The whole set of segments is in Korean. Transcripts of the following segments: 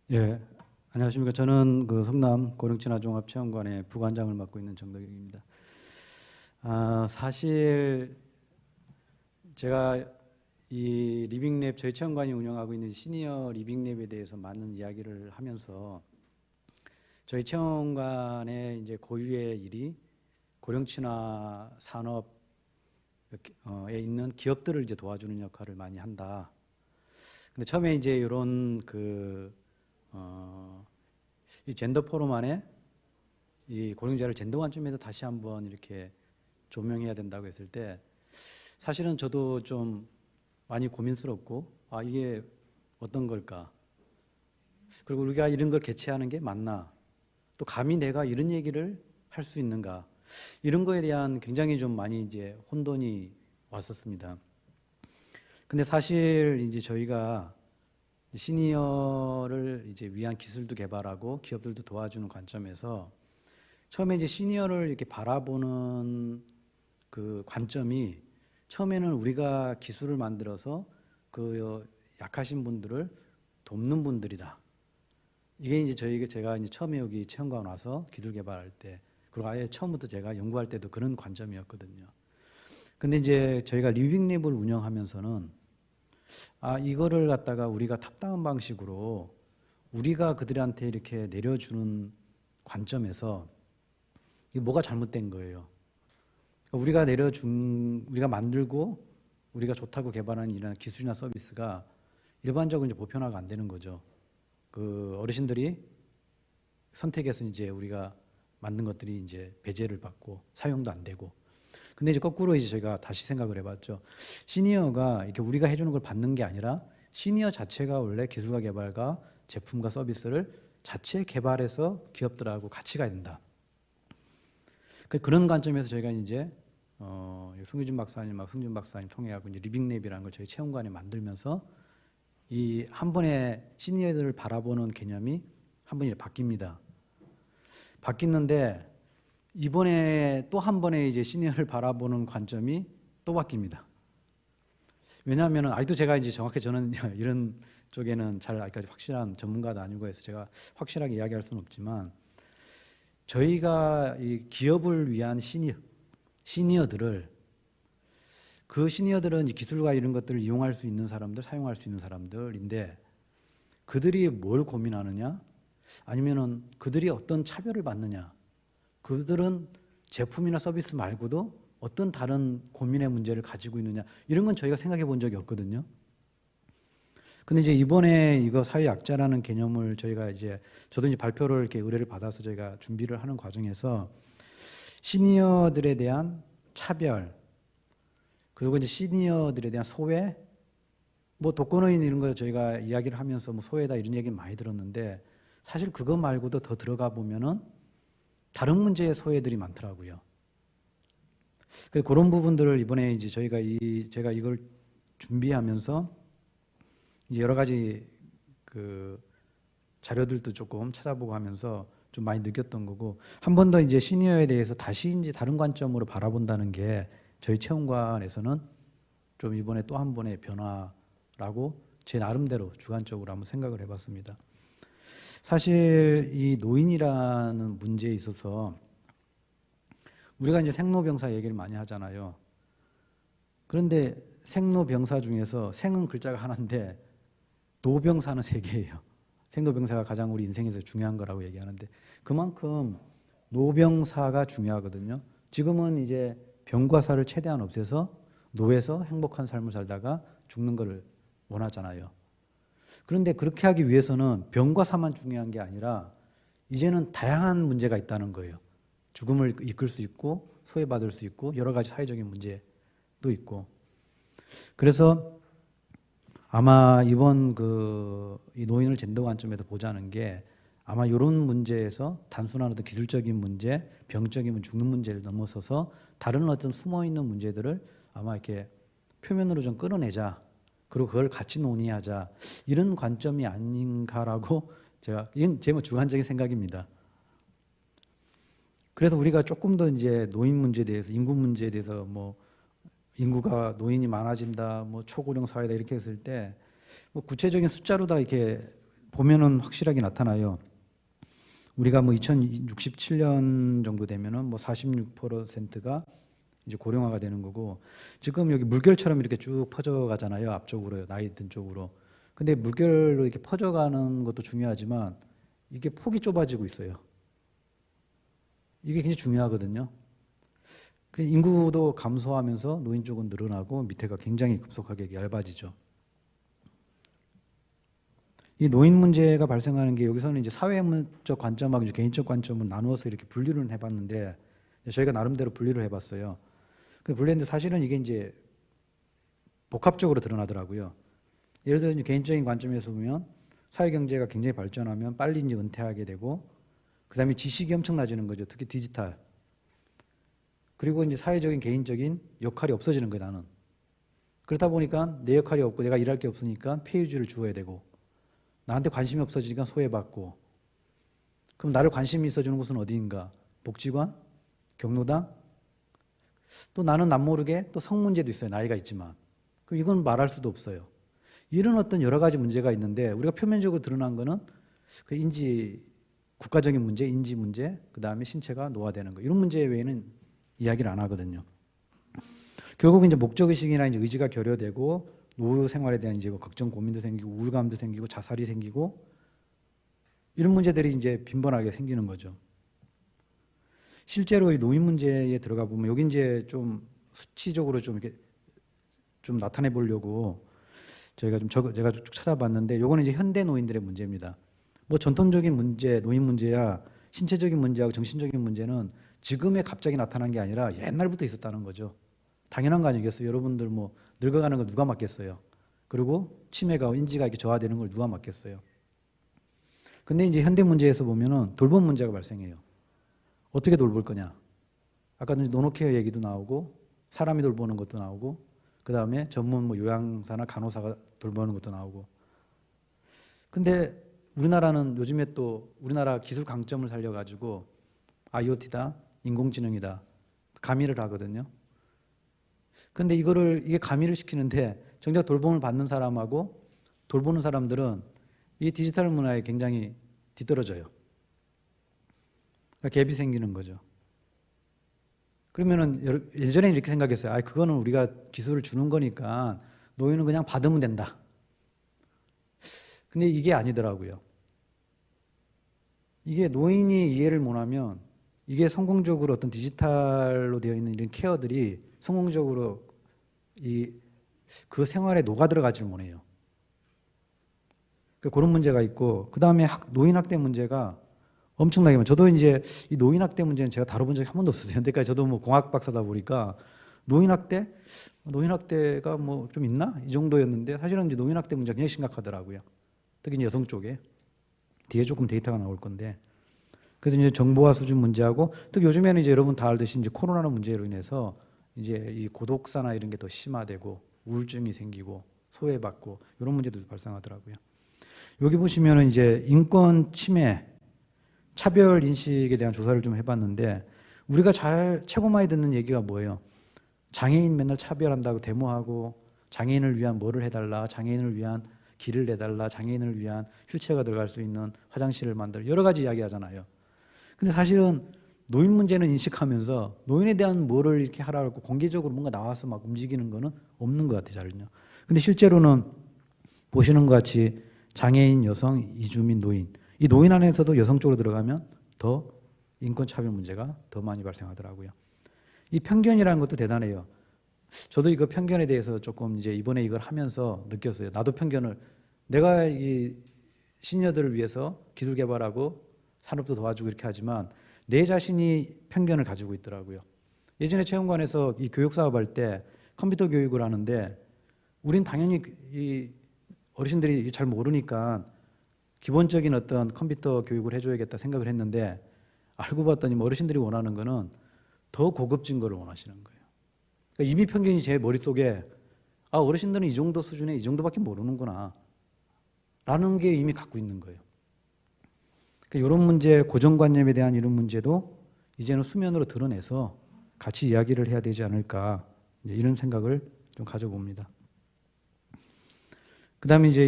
예, 안녕하십니까. 저는 그 성남 고령친화종합체험관의 부관장을 맡고 있는 정덕영입니다. 사실 제가 이 리빙랩 저희 체험관이 운영하고 있는 시니어 리빙랩에 대해서 많은 이야기를 하면서 저희 체험관의 이제 고유의 일이 고령친화 산업에 있는 기업들을 이제 도와주는 역할을 많이 한다. 근데 처음에 이제 이런 이 젠더 포럼 안에 이 고령자를 젠더 관점에서 다시 한번 이렇게 조명해야 된다고 했을 때 사실은 저도 좀 많이 고민스럽고 이게 어떤 걸까? 그리고 우리가 이런 걸 개최하는 게 맞나? 또 감히 내가 이런 얘기를 할 수 있는가? 이런 거에 대한 굉장히 좀 많이 이제 혼돈이 왔었습니다. 근데 사실 이제 저희가 시니어를 이제 위한 기술도 개발하고 기업들도 도와주는 관점에서 처음에 이제 시니어를 이렇게 바라보는 그 관점이 처음에는 우리가 기술을 만들어서 그 약하신 분들을 돕는 분들이다. 이게 이제 제가 이제 처음에 여기 체험관 와서 기술 개발할 때 그리고 아예 처음부터 제가 연구할 때도 그런 관점이었거든요. 근데 이제 저희가 리빙랩을 운영하면서는 이거를 갖다가 우리가 탑다운 방식으로 우리가 그들한테 이렇게 내려주는 관점에서 이게 뭐가 잘못된 거예요. 우리가 만들고 우리가 좋다고 개발한 이런 기술이나 서비스가 일반적으로 이제 보편화가 안 되는 거죠. 그 어르신들이 선택해서 이제 우리가 만든 것들이 이제 배제를 받고 사용도 안 되고. 근데 이제 거꾸로 이제 제가 다시 생각을 해봤죠. 시니어가 이렇게 우리가 해주는 걸 받는 게 아니라 시니어 자체가 원래 기술과 개발과 제품과 서비스를 자체 개발해서 기업들하고 같이 가야 된다. 그런 관점에서 저희가 이제 송유진 박사님하고 승준 박사님 통해하고 이제 리빙랩이라는 걸 저희 체험관에 만들면서 이 한 번에 시니어들을 바라보는 개념이 한 번에 바뀝니다. 바뀌는데 이번에 또 한 번에 이제 시니어를 바라보는 관점이 또 바뀝니다. 왜냐하면 아직도 제가 이제 정확히 저는 이런 쪽에는 잘 아직까지 확실한 전문가도 아니고 해서 제가 확실하게 이야기할 수는 없지만 저희가 이 기업을 위한 시니어들을 그 시니어들은 기술과 이런 것들을 이용할 수 있는 사람들, 사용할 수 있는 사람들인데 그들이 뭘 고민하느냐? 아니면은 그들이 어떤 차별을 받느냐? 그들은 제품이나 서비스 말고도 어떤 다른 고민의 문제를 가지고 있느냐? 이런 건 저희가 생각해 본 적이 없거든요. 근데 이제 이번에 이거 사회약자라는 개념을 저희가 이제 저도 이제 발표를 이렇게 의뢰를 받아서 저희가 준비를 하는 과정에서 시니어들에 대한 차별, 그리고 이제 시니어들에 대한 소외, 뭐 독거노인 이런 거 저희가 이야기를 하면서 뭐 소외다 이런 얘기 많이 들었는데 사실 그거 말고도 더 들어가 보면은 다른 문제의 소외들이 많더라고요. 그런 부분들을 이번에 이제 제가 이걸 준비하면서 이제 여러 가지 그 자료들도 조금 찾아보고 하면서 좀 많이 느꼈던 거고 한 번 더 이제 시니어에 대해서 다시 이제 다른 관점으로 바라본다는 게 저희 체험관에서는 좀 이번에 또 한 번의 변화라고 제 나름대로 주관적으로 한번 생각을 해봤습니다. 사실 이 노인이라는 문제에 있어서 우리가 이제 생로병사 얘기를 많이 하잖아요. 그런데 생로병사 중에서 생은 글자가 하나인데 노병사는 세 개예요. 생로병사가 가장 우리 인생에서 중요한 거라고 얘기하는데 그만큼 노병사가 중요하거든요. 지금은 이제 병과 사를 최대한 없애서 노에서 행복한 삶을 살다가 죽는 거를 원하잖아요. 그런데 그렇게 하기 위해서는 병과 사만 중요한 게 아니라 이제는 다양한 문제가 있다는 거예요. 죽음을 이끌 수 있고 소외받을 수 있고 여러 가지 사회적인 문제도 있고 그래서 아마 이번 이 노인을 젠더 관점에서 보자는 게 아마 이런 문제에서 단순한 어떤 기술적인 문제, 병적인 문제, 죽는 문제를 넘어서서 다른 어떤 숨어 있는 문제들을 아마 이렇게 표면으로 좀 끌어내자. 그리고 그걸 같이 논의하자. 이런 관점이 아닌가라고 이건 제 주관적인 생각입니다. 그래서 우리가 조금 더 이제 노인 문제에 대해서, 인구 문제에 대해서 뭐 인구가 노인이 많아진다, 뭐 초고령 사회다 이렇게 했을 때 뭐 구체적인 숫자로 다 이렇게 보면은 확실하게 나타나요. 우리가 뭐 2067년 정도 되면은 뭐 46%가 이제 고령화가 되는 거고, 지금 여기 물결처럼 이렇게 쭉 퍼져가잖아요. 앞쪽으로요. 나이 든 쪽으로. 근데 물결로 이렇게 퍼져가는 것도 중요하지만 이게 폭이 좁아지고 있어요. 이게 굉장히 중요하거든요. 인구도 감소하면서 노인 쪽은 늘어나고 밑에가 굉장히 급속하게 얇아지죠. 이 노인 문제가 발생하는 게 여기서는 이제 사회적 관점하고 이제 개인적 관점을 나누어서 이렇게 분류를 해봤는데, 저희가 나름대로 분류를 해봤어요. 그 분류했는데 사실은 이게 이제 복합적으로 드러나더라고요. 예를 들어 이제 개인적인 관점에서 보면 사회 경제가 굉장히 발전하면 빨리 이제 은퇴하게 되고, 그다음에 지식이 엄청나지는 거죠. 특히 디지털. 그리고 이제 사회적인 개인적인 역할이 없어지는 거예요, 나는. 그러다 보니까 내 역할이 없고 내가 일할 게 없으니까 폐유지를 주어야 되고, 나한테 관심이 없어지니까 소외받고, 그럼 나를 관심이 있어주는 곳은 어디인가? 복지관? 경로당? 또 나는 남모르게 또 성 문제도 있어요. 나이가 있지만. 그럼 이건 말할 수도 없어요. 이런 어떤 여러 가지 문제가 있는데, 우리가 표면적으로 드러난 거는 그 인지, 국가적인 문제, 인지 문제, 그 다음에 신체가 노화되는 거, 이런 문제 외에는 이야기를 안 하거든요. 결국 이제 목적의식이나 이제 의지가 결여되고, 노후 생활에 대한 이제 걱정, 고민도 생기고, 우울감도 생기고, 자살이 생기고, 이런 문제들이 이제 빈번하게 생기는 거죠. 실제로 이 노인 문제에 들어가 보면, 여기 이제 좀 수치적으로 좀 이렇게 좀 나타내 보려고 제가 쭉 찾아봤는데, 요거는 이제 현대 노인들의 문제입니다. 뭐 전통적인 문제, 노인 문제야 신체적인 문제하고 정신적인 문제는 지금에 갑자기 나타난 게 아니라 옛날부터 있었다는 거죠. 당연한 거 아니겠어요? 여러분들 뭐 늙어가는 걸 누가 막겠어요? 그리고 치매가, 인지가 이렇게 저하되는 걸 누가 막겠어요? 근데 이제 현대 문제에서 보면은 돌봄 문제가 발생해요. 어떻게 돌볼 거냐? 아까도 노노케어 얘기도 나오고, 사람이 돌보는 것도 나오고, 그 다음에 전문 뭐 요양사나 간호사가 돌보는 것도 나오고. 근데 우리나라는 요즘에 또 우리나라 기술 강점을 살려가지고 IoT다, 인공지능이다, 가미를 하거든요. 근데 이게 가미를 시키는데 정작 돌봄을 받는 사람하고 돌보는 사람들은 이 디지털 문화에 굉장히 뒤떨어져요. 그러니까 갭이 생기는 거죠. 그러면은 예전에 이렇게 생각했어요. 그거는 우리가 기술을 주는 거니까 노인은 그냥 받으면 된다. 근데 이게 아니더라고요. 이게 노인이 이해를 못하면 이게 성공적으로 어떤 디지털로 되어 있는 이런 케어들이 성공적으로 그 생활에 녹아 들어가지를 못해요. 그런 문제가 있고, 그 다음에 노인 학대 문제가 엄청나게 많아요. 저도 이제 이 노인 학대 문제는 제가 다뤄본 적이 한 번도 없었어요. 현대까지 저도 뭐 공학 박사다 보니까 노인 학대가 뭐 좀 있나? 이 정도였는데, 사실은 이제 노인 학대 문제가 굉장히 심각하더라고요. 특히 이제 여성 쪽에. 뒤에 조금 데이터가 나올 건데. 그래서 이제 정보화 수준 문제하고, 특히 요즘에는 이제 여러분 다 알듯이 이제 코로나 문제로 인해서 이제 이 고독사나 이런 게 더 심화되고, 우울증이 생기고, 소외받고, 이런 문제도 발생하더라고요. 여기 보시면은 이제 인권 침해, 차별 인식에 대한 조사를 좀 해봤는데, 우리가 최고 많이 듣는 얘기가 뭐예요? 장애인 맨날 차별한다고 데모하고, 장애인을 위한 뭐를 해달라, 장애인을 위한 길을 내달라, 장애인을 위한 휠체어가 들어갈 수 있는 화장실을 만들, 여러 가지 이야기 하잖아요. 근데 사실은 노인 문제는 인식하면서 노인에 대한 뭐를 이렇게 하라고 공개적으로 뭔가 나와서 막 움직이는 거는 없는 것 같아요, 잘은요. 근데 실제로는 보시는 것 같이 장애인, 여성, 이주민, 노인, 이 노인 안에서도 여성 쪽으로 들어가면 더 인권 차별 문제가 더 많이 발생하더라고요. 이 편견이라는 것도 대단해요. 저도 이거 편견에 대해서 조금 이제 이번에 이걸 하면서 느꼈어요. 나도 내가 이 시니어들을 위해서 기술 개발하고 산업도 도와주고 이렇게 하지만 내 자신이 편견을 가지고 있더라고요. 예전에 체험관에서 이 교육 사업할 때 컴퓨터 교육을 하는데, 우린 당연히 이 어르신들이 잘 모르니까 기본적인 어떤 컴퓨터 교육을 해줘야겠다 생각을 했는데, 알고 봤더니 어르신들이 원하는 거는 더 고급진 거를 원하시는 거예요. 그러니까 이미 편견이 제 머릿속에 어르신들은 이 정도 수준에 이 정도밖에 모르는구나 라는 게 이미 갖고 있는 거예요. 그러니까 이런 문제, 고정관념에 대한 이런 문제도 이제는 수면으로 드러내서 같이 이야기를 해야 되지 않을까, 이런 생각을 좀 가져봅니다. 그다음에 이제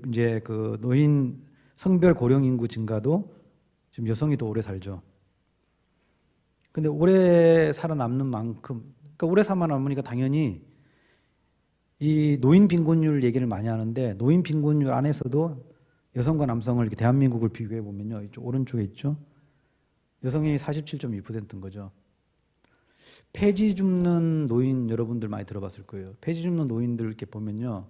이제 그 노인 성별 고령 인구 증가도 지금 여성이 더 오래 살죠. 근데 오래 살아남는 만큼, 그러니까 오래 살아남으니까 당연히 이 노인 빈곤율 얘기를 많이 하는데, 노인 빈곤율 안에서도 여성과 남성을 이렇게 대한민국을 비교해 보면요, 이쪽 오른쪽에 있죠. 여성이 47.2%인 거죠. 폐지 줍는 노인 여러분들 많이 들어봤을 거예요. 폐지 줍는 노인들 이렇게 보면요,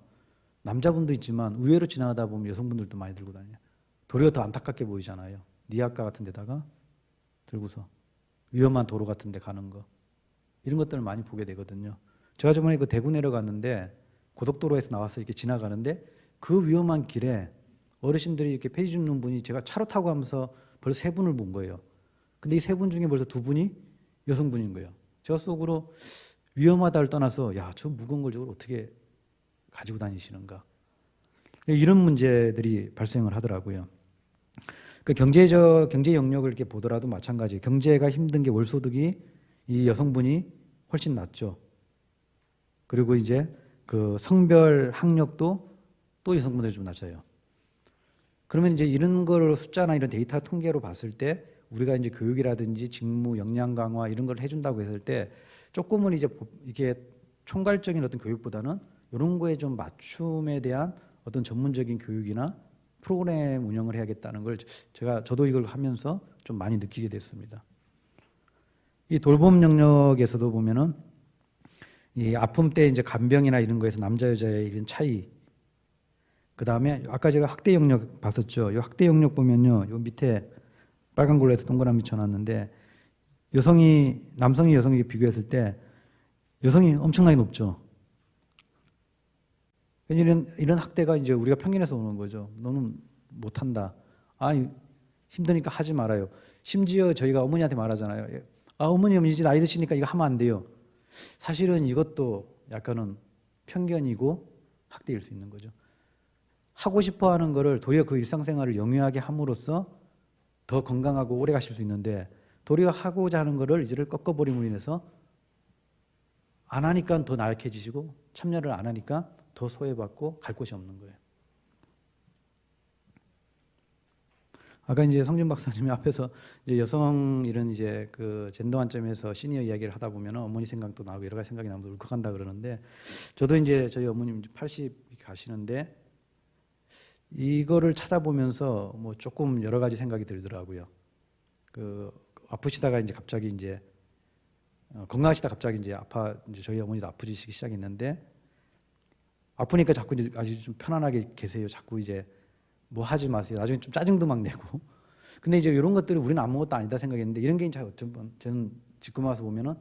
남자분도 있지만 의외로 지나가다 보면 여성분들도 많이 들고 다녀요. 도리어 더 안타깝게 보이잖아요. 니아까 같은 데다가 들고서 위험한 도로 같은 데 가는 거, 이런 것들을 많이 보게 되거든요. 제가 저번에 그 대구 내려갔는데 고속도로에서 나와서 이렇게 지나가는데 그 위험한 길에 어르신들이 이렇게 폐지 줍는 분이, 제가 차로 타고 가면서 벌써 3분을 본 거예요. 근데 이 3분 중에 벌써 2분이 여성분인 거예요. 저 속으로 위험하다를 떠나서, 야, 저 무거운 걸 저걸 어떻게 가지고 다니시는가, 이런 문제들이 발생을 하더라고요. 그 경제 영역을 이렇게 보더라도 마찬가지. 경제가 힘든 게 월소득이 이 여성분이 훨씬 낮죠. 그리고 이제 그 성별 학력도 또 여성분들이 좀 낮아요. 그러면 이제 이런 걸 숫자나 이런 데이터 통계로 봤을 때 우리가 이제 교육이라든지 직무 역량 강화 이런 걸 해준다고 했을 때 조금은 이제 이게 총괄적인 어떤 교육보다는 이런 거에 좀 맞춤에 대한 어떤 전문적인 교육이나 프로그램 운영을 해야겠다는 걸 저도 이걸 하면서 좀 많이 느끼게 됐습니다. 이 돌봄 영역에서도 보면은 이 아픔 때 이제 간병이나 이런 거에서 남자 여자의 이런 차이, 그 다음에 아까 제가 학대 영역 봤었죠. 이 학대 영역 보면요, 요 밑에 빨간 걸로 해서 동그라미 쳐놨는데, 남성이 여성에게 비교했을 때 여성이 엄청나게 높죠. 이런 학대가 이제 우리가 편견에서 오는 거죠. 너는 못한다. 아, 힘드니까 하지 말아요. 심지어 저희가 어머니한테 말하잖아요. 아, 어머니 이제 나이 드시니까 이거 하면 안 돼요. 사실은 이것도 약간은 편견이고 학대일 수 있는 거죠. 하고 싶어 하는 거를 도리어 그 일상생활을 영위하게 함으로써 더 건강하고 오래 가실 수 있는데, 도리어 하고자 하는 거를 이제를 꺾어버림으로 인해서 안 하니까 더 나약해지시고, 참여를 안 하니까 더 소외받고 갈 곳이 없는 거예요. 아까 이제 성준 박사님이 앞에서 이제 여성 이런 이제 그 젠더 관점에서 시니어 이야기를 하다 보면 어머니 생각도 나고 여러 가지 생각이 나면서 울컥한다 그러는데, 저도 이제 저희 어머님 80 가시는데 이거를 찾아보면서 뭐 조금 여러 가지 생각이 들더라고요. 그 아프시다가 이제 갑자기 이제 건강하시다 갑자기 이제 이제 저희 어머니도 아프시기 시작했는데, 아프니까 자꾸 이제 아주 좀 편안하게 계세요. 자꾸 이제 뭐 하지 마세요. 나중에 좀 짜증도 막 내고. 근데 이제 이런 것들이 우리는 아무것도 아니다 생각했는데, 이런 게 이제 어쩌면 저는 지금 와서 보면은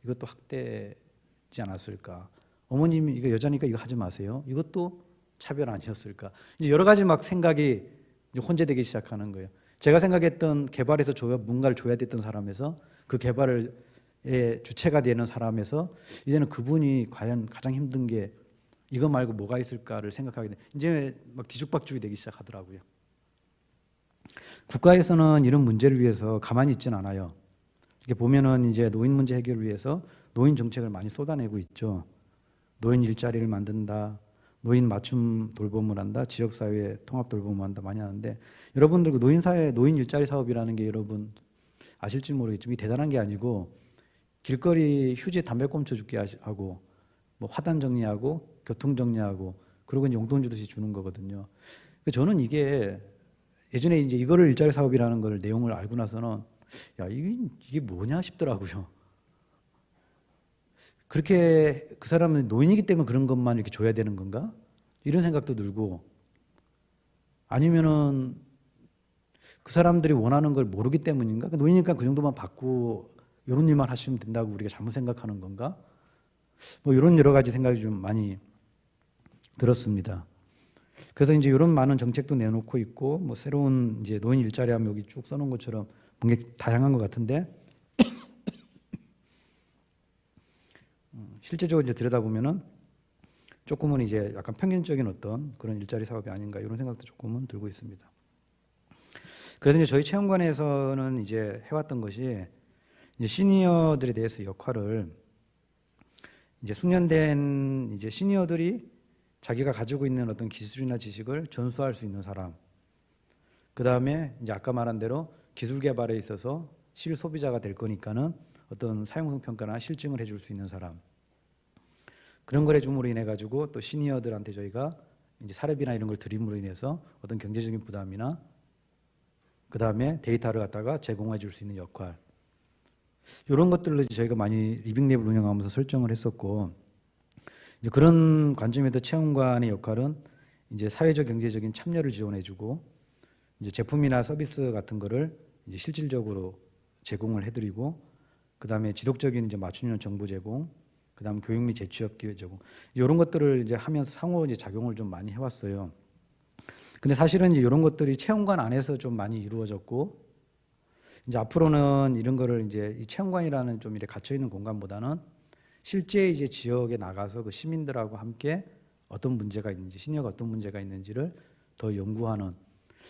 이것도 학대지 않았을까. 어머님이 이거 여자니까 이거 하지 마세요. 이것도 차별 아니었을까. 이제 여러 가지 막 생각이 이제 혼재되기 시작하는 거예요. 제가 생각했던 개발에서 뭔가를 줘야 됐던 사람에서, 그 개발의 주체가 되는 사람에서 이제는 그분이 과연 가장 힘든 게 이거 말고 뭐가 있을까를 생각하게 돼. 이제 막 뒤죽박죽이 되기 시작하더라고요. 국가에서는 이런 문제를 위해서 가만히 있지는 않아요. 이렇게 보면은 이제 노인 문제 해결을 위해서 노인 정책을 많이 쏟아내고 있죠. 노인 일자리를 만든다, 노인 맞춤 돌봄을 한다, 지역사회 통합 돌봄을 한다, 많이 하는데, 여러분들 그 노인 일자리 사업이라는 게 여러분 아실지 모르겠지만 이게 대단한 게 아니고, 길거리 휴지 담배 꽁초 줍게 하고, 뭐 화단 정리하고, 교통 정리하고, 그리고 이제 용돈 주듯이 주는 거거든요. 저는 이게 예전에 이제 이거를 일자리 사업이라는 걸 내용을 알고 나서는, 야, 이게 뭐냐 싶더라고요. 그렇게 그 사람은 노인이기 때문에 그런 것만 이렇게 줘야 되는 건가? 이런 생각도 들고, 아니면은 그 사람들이 원하는 걸 모르기 때문인가? 노인이니까 그 정도만 받고 이런 일만 하시면 된다고 우리가 잘못 생각하는 건가? 뭐 이런 여러 가지 생각이 좀 많이 들었습니다. 그래서 이제 이런 많은 정책도 내놓고 있고, 뭐 새로운 이제 노인 일자리 하면 여기 쭉 써놓은 것처럼 뭔가 다양한 것 같은데, 실제적으로 이제 들여다보면은 조금은 이제 약간 편견적인 어떤 그런 일자리 사업이 아닌가, 이런 생각도 조금은 들고 있습니다. 그래서 이제 저희 체험관에서는 이제 해왔던 것이, 이제 시니어들에 대해서 역할을, 이제 숙련된 이제 시니어들이 자기가 가지고 있는 어떤 기술이나 지식을 전수할 수 있는 사람. 그 다음에 이제 아까 말한 대로 기술 개발에 있어서 실소비자가 될 거니까는 어떤 사용성 평가나 실증을 해줄 수 있는 사람. 그런 걸 해줌으로 인해 가지고 또 시니어들한테 저희가 이제 사례비나 이런 걸 드림으로 인해서 어떤 경제적인 부담이나 그 다음에 데이터를 갖다가 제공해 줄 수 있는 역할. 이런 것들을 저희가 많이 리빙랩을 운영하면서 설정을 했었고, 이제 그런 관점에서 체험관의 역할은 이제 사회적 경제적인 참여를 지원해주고, 이제 제품이나 서비스 같은 거를 이제 실질적으로 제공을 해드리고, 그 다음에 지속적인 이제 맞춤형 정보 제공, 그 다음 교육 및 재취업 기회 제공, 이런 것들을 이제 하면서 상호 이제 작용을 좀 많이 해왔어요. 근데 사실은 이제 이런 것들이 체험관 안에서 좀 많이 이루어졌고, 이제 앞으로는 이런 거를 이제 이 체험관이라는 좀 이렇게 갇혀 있는 공간보다는 실제 이제 지역에 나가서 그 시민들하고 함께 어떤 문제가 있는지, 시니어가 어떤 문제가 있는지를 더 연구하는.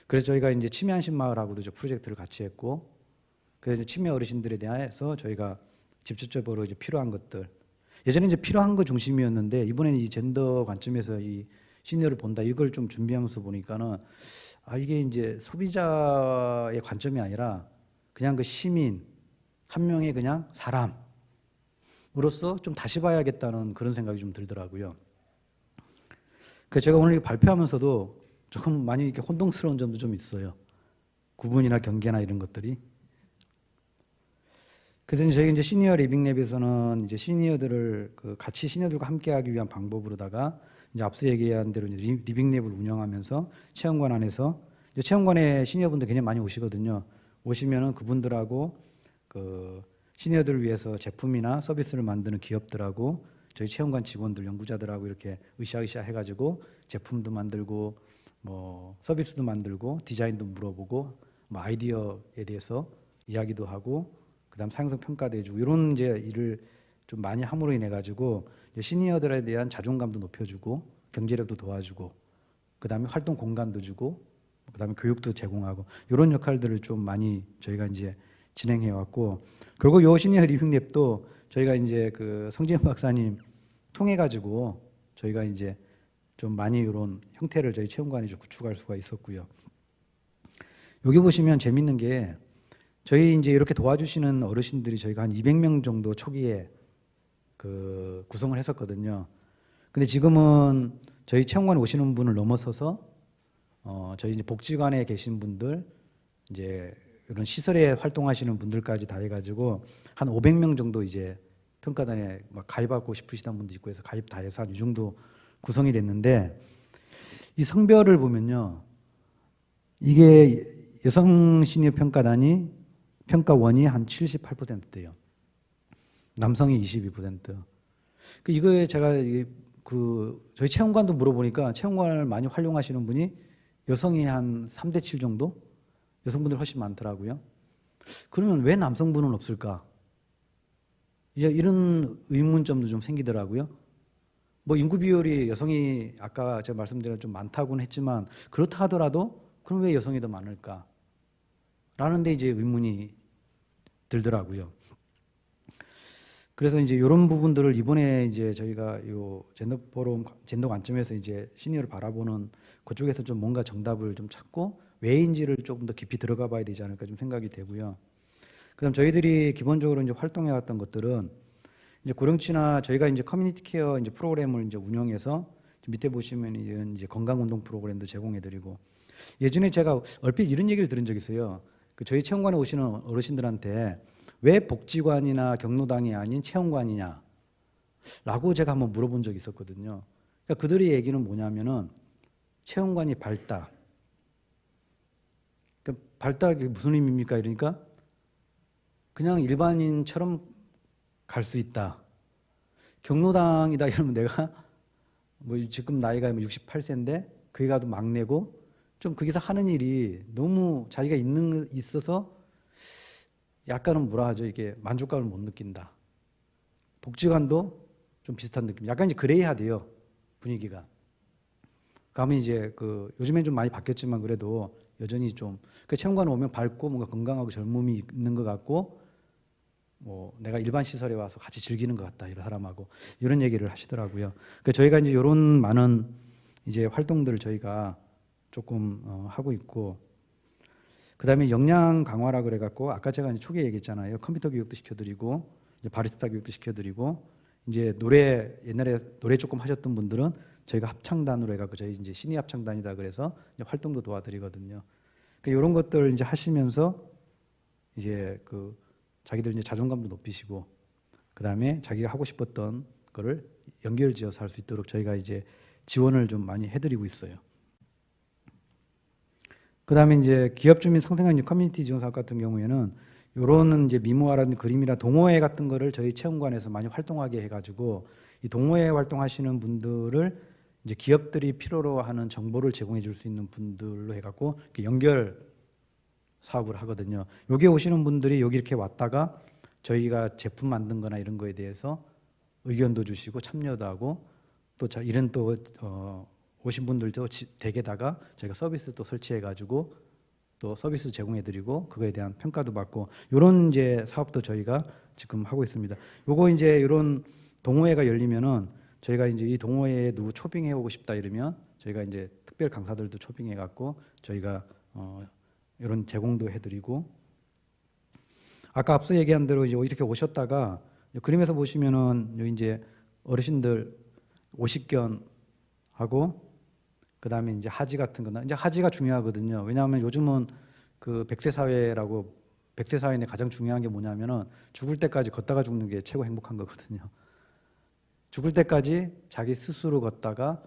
그래서 저희가 이제 치매 안심 마을하고도 저 프로젝트를 같이 했고, 그래서 치매 어르신들에 대해서 저희가 직접적으로 이제 필요한 것들. 예전에 이제 필요한 거 중심이었는데 이번에는 이 젠더 관점에서 이 시니어를 본다, 이걸 좀 준비하면서 보니까는 이게 이제 소비자의 관점이 아니라 그냥 그 시민 한 명의 그냥 사람으로서 좀 다시 봐야겠다는 그런 생각이 좀 들더라고요. 그 제가 오늘 발표하면서도 조금 많이 이렇게 혼동스러운 점도 좀 있어요. 구분이나 경계나 이런 것들이. 그래서 저희 이제 시니어 리빙랩에서는 이제 시니어들을 같이 시니어들과 함께하기 위한 방법으로다가 이제 앞서 얘기한 대로 이제 리빙랩을 운영하면서 체험관 안에서 이제 체험관에 시니어분들 굉장히 많이 오시거든요. 오시면은 그분들하고 그 시니어들을 위해서 제품이나 서비스를 만드는 기업들하고 저희 체험관 직원들, 연구자들하고 이렇게 으쌰으쌰 해가지고 제품도 만들고 뭐 서비스도 만들고 디자인도 물어보고 뭐 아이디어에 대해서 이야기도 하고 그다음 사용성 평가도 해주고 이런 이제 일을 좀 많이 함으로 인해 가지고 시니어들에 대한 자존감도 높여주고 경제력도 도와주고 그다음에 활동 공간도 주고 그다음에 교육도 제공하고 이런 역할들을 좀 많이 저희가 이제 진행해 왔고, 그리고 요 시니어 리빙랩도 저희가 이제 그 성지현 박사님 통해 가지고 저희가 이제 좀 많이 이런 형태를 저희 체험관에 좀 구축할 수가 있었고요. 여기 보시면 재밌는 게 저희 이제 이렇게 도와주시는 어르신들이 저희가 한 200명 정도 초기에 그 구성을 했었거든요. 근데 지금은 저희 체험관에 오시는 분을 넘어서서 저희 이제 복지관에 계신 분들, 이제 이런 시설에 활동하시는 분들까지 다 해가지고 한 500명 정도 이제 평가단에 막 가입하고 싶으시다는 분도 있고 해서 가입 다 해서 한 이 정도 구성이 됐는데, 이 성별을 보면요, 이게 여성 시니어 평가단이 평가원이 한 78%대요. 남성이 22%. 이거에 제가 저희 체험관도 물어보니까 체험관을 많이 활용하시는 분이 여성이 한 3대 7 정도? 여성분들 훨씬 많더라고요. 그러면 왜 남성분은 없을까? 이제 이런 의문점도 좀 생기더라고요. 뭐 인구 비율이 여성이 아까 제가 말씀드린 좀 많다고는 했지만 그렇다 하더라도 그럼 왜 여성이 더 많을까? 라는 데 이제 의문이 들더라고요. 그래서 이제 이런 부분들을 이번에 이제 저희가 요 젠더 포럼, 젠더 관점에서 이제 시니어를 바라보는 그쪽에서 좀 뭔가 정답을 좀 찾고 왜인지를 조금 더 깊이 들어가 봐야 되지 않을까 좀 생각이 되고요. 그다음 저희들이 기본적으로 이제 활동해 왔던 것들은 이제 고령층이나 저희가 이제 커뮤니티 케어 이제 프로그램을 이제 운영해서 밑에 보시면 이제 건강 운동 프로그램도 제공해 드리고, 예전에 제가 얼핏 이런 얘기를 들은 적이 있어요. 그 저희 체험관에 오시는 어르신들한테 왜 복지관이나 경로당이 아닌 체험관이냐 라고 제가 한번 물어본 적이 있었거든요. 그러니까 그들의 얘기는 뭐냐면은 체험관이 밝다. 그러니까 밝다, 그게 무슨 의미입니까? 이러니까 그냥 일반인처럼 갈 수 있다. 경로당이다 이러면 내가 뭐 지금 나이가 68세인데 그게 가도 막내고 좀 거기서 하는 일이 너무 자기가 있어서 약간은 뭐라 하죠, 이게 만족감을 못 느낀다. 복지관도 좀 비슷한 느낌. 약간 이제 그레이하대요, 분위기가. 그러면 이제 요즘엔 좀 많이 바뀌었지만 그래도 여전히 좀 체험관에 오면 밝고 뭔가 건강하고 젊음이 있는 것 같고 뭐 내가 일반 시설에 와서 같이 즐기는 것 같다, 이런 사람하고 이런 얘기를 하시더라고요. 저희가 이제 이런 많은 이제 활동들을 저희가 조금 하고 있고, 그다음에 역량 강화라 그래갖고 아까 제가 이제 초기에 얘기했잖아요. 컴퓨터 교육도 시켜드리고 이제 바리스타 교육도 시켜드리고, 이제 노래 옛날에 노래 조금 하셨던 분들은 저희가 합창단으로 해갖고 저희 이제 신의 합창단이다 그래서 이제 활동도 도와드리거든요. 그러니까 이런 것들 이제 하시면서 이제 그 자기들 이제 자존감도 높이시고, 그다음에 자기가 하고 싶었던 거를 연결지어서 할 수 있도록 저희가 이제 지원을 좀 많이 해드리고 있어요. 그다음에 이제 기업 주민 상생활 커뮤니티 지원 사업 같은 경우에는 요런 이제 미모화라든 그림이나 동호회 같은 거를 저희 체험관에서 많이 활동하게 해가지고, 이 동호회 활동하시는 분들을 이제 기업들이 필요로 하는 정보를 제공해 줄 수 있는 분들로 해갖고 이렇게 연결 사업을 하거든요. 여기 오시는 분들이 여기 이렇게 왔다가 저희가 제품 만든 거나 이런 거에 대해서 의견도 주시고 참여도 하고, 또 이런 또 오신 분들도 댁에다가 저희가 서비스 또 설치해 가지고 또 서비스 제공해 드리고 그거에 대한 평가도 받고, 이런 이제 사업도 저희가 지금 하고 있습니다. 요거 이제 이런 동호회가 열리면은 저희가 이제 이 동호회에 누구 초빙해 오고 싶다 이러면 저희가 이제 특별 강사들도 초빙해 갖고 저희가 이런 제공도 해 드리고, 아까 앞서 얘기한 대로 이제 이렇게 오셨다가 그림에서 보시면은 여기 이제 어르신들 오십견하고 그다음에 이제 하지 같은 거나, 이제 하지가 중요하거든요. 왜냐하면 요즘은 그 100세 사회라고, 100세 사회인데 가장 중요한 게 뭐냐면은 죽을 때까지 걷다가 죽는 게 최고 행복한 거거든요. 죽을 때까지 자기 스스로 걷다가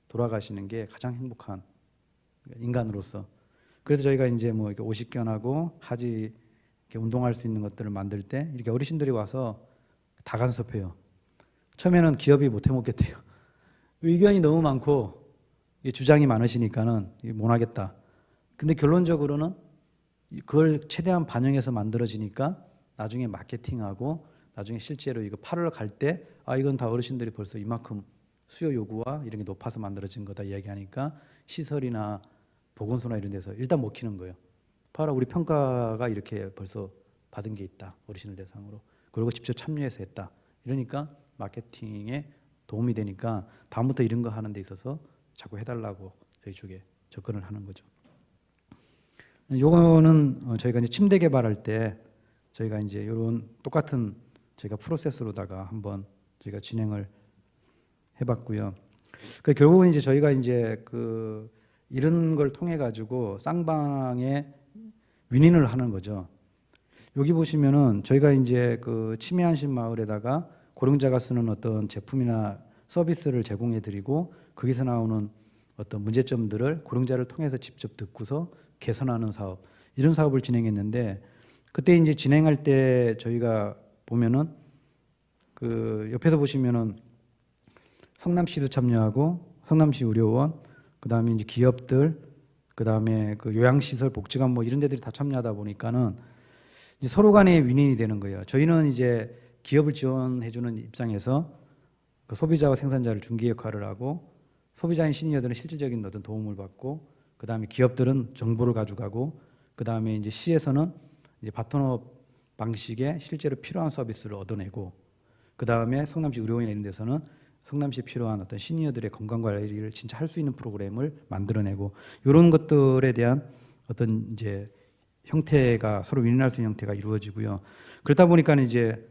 돌아가시는 게 가장 행복한 인간으로서. 그래서 저희가 이제 뭐 이렇게 오십견하고 하지 이렇게 운동할 수 있는 것들을 만들 때 이렇게 어르신들이 와서 다 간섭해요. 처음에는 기업이 못 해먹겠대요. 의견이 너무 많고 주장이 많으시니까는 못 하겠다. 근데 결론적으로는 그걸 최대한 반영해서 만들어지니까 나중에 마케팅하고 나중에 실제로 이거 팔으러 갈 때 이건 다 어르신들이 벌써 이만큼 수요 요구와 이런 게 높아서 만들어진 거다 이야기하니까 시설이나 보건소나 이런 데서 일단 못 키는 거예요. 봐라, 우리 평가가 이렇게 벌써 받은 게 있다, 어르신을 대상으로. 그리고 직접 참여해서 했다. 이러니까 마케팅에 도움이 되니까 다음부터 이런 거 하는 데 있어서 자꾸 해달라고 저희 쪽에 접근을 하는 거죠. 요거는 저희가 이제 침대 개발할 때 저희가 이제 이런 똑같은 저희가 프로세스로다가 한번 저희가 진행을 해봤고요. 그 결국은 이제 저희가 이제 그 이런 걸 통해 가지고 쌍방에 윈윈을 하는 거죠. 여기 보시면은 저희가 이제 그 치매한신 마을에다가 고령자가 쓰는 어떤 제품이나 서비스를 제공해 드리고 거기서 나오는 어떤 문제점들을 고령자를 통해서 직접 듣고서 개선하는 사업, 이런 사업을 진행했는데, 그때 이제 진행할 때 저희가 보면은 그 옆에서 보시면은 성남시도 참여하고 성남시 의료원, 그다음에 이제 기업들, 그다음에 그 요양시설, 복지관 뭐 이런 데들이 다 참여하다 보니까는 이제 서로 간에 윈윈이 되는 거예요. 저희는 이제 기업을 지원해주는 입장에서 그 소비자와 생산자를 중개 역할을 하고, 소비자인 시니어들은 실질적인 어떤 도움을 받고, 그 다음에 기업들은 정보를 가져가고, 그 다음에 이제 시에서는 이제 파트너 방식의 실제로 필요한 서비스를 얻어내고, 그 다음에 성남시 의료원이나 이런 데서는 성남시에 필요한 어떤 시니어들의 건강 관리를 진짜 할 수 있는 프로그램을 만들어내고, 이런 것들에 대한 어떤 이제 형태가 서로 윈윈할 수 있는 형태가 이루어지고요. 그러다 보니까 이제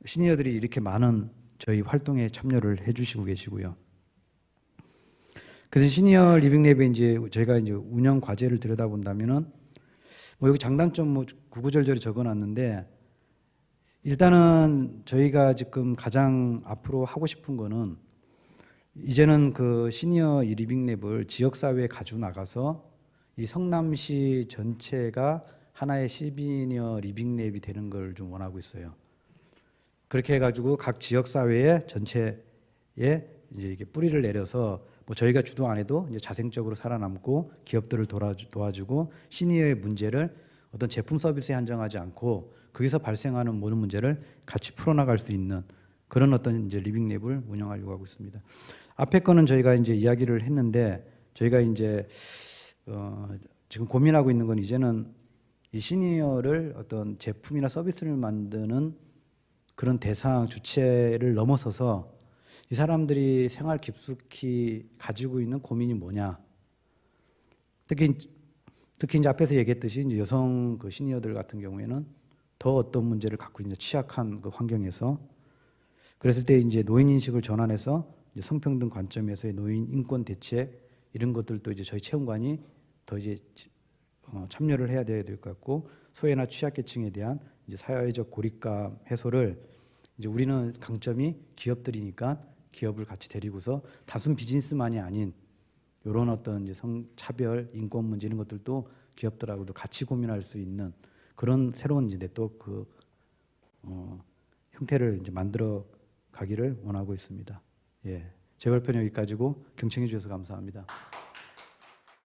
시니어들이 이렇게 많은 저희 활동에 참여를 해주시고 계시고요. 그래서 시니어 리빙랩에 이제 저희가 이제 운영 과제를 들여다본다면은 뭐 여기 장단점 뭐 구구절절히 적어놨는데, 일단은 저희가 지금 가장 앞으로 하고 싶은 거는 이제는 그 시니어 리빙랩을 지역사회에 가지고 나가서 이 성남시 전체가 하나의 시니어 리빙랩이 되는 걸 좀 원하고 있어요. 그렇게 해가지고 각 지역사회에 전체에 이제 이게 뿌리를 내려서 뭐 저희가 주도 안 해도 이제 자생적으로 살아남고 기업들을 도와주고 시니어의 문제를 어떤 제품 서비스에 한정하지 않고 거기서 발생하는 모든 문제를 같이 풀어나갈 수 있는 그런 어떤 이제 리빙랩을 운영하려고 하고 있습니다. 앞에 거는 저희가 이제 이야기를 했는데, 저희가 이제 지금 고민하고 있는 건 이제는 이 시니어를 어떤 제품이나 서비스를 만드는 그런 대상 주체를 넘어서서 이 사람들이 생활 깊숙이 가지고 있는 고민이 뭐냐. 특히 이제 앞에서 얘기했듯이 이제 여성 그 시니어들 같은 경우에는 더 어떤 문제를 갖고 있는 취약한 그 환경에서 그랬을 때 이제 노인 인식을 전환해서 이제 성평등 관점에서의 노인 인권 대책 이런 것들도 이제 저희 체험관이 더 이제 참여를 해야 될 것 같고 소외나 취약계층에 대한 이제 사회적 고립감 해소를 이제 우리는 강점이 기업들이니까 기업을 같이 데리고서 단순 비즈니스만이 아닌 이런 어떤 이제 성차별, 인권 문제 이런 것들도 기업들하고도 같이 고민할 수 있는 그런 새로운 이제 네트워크 형태를 이제 만들어 가기를 원하고 있습니다. 예, 제 발표는 여기까지고 경청해 주셔서 감사합니다.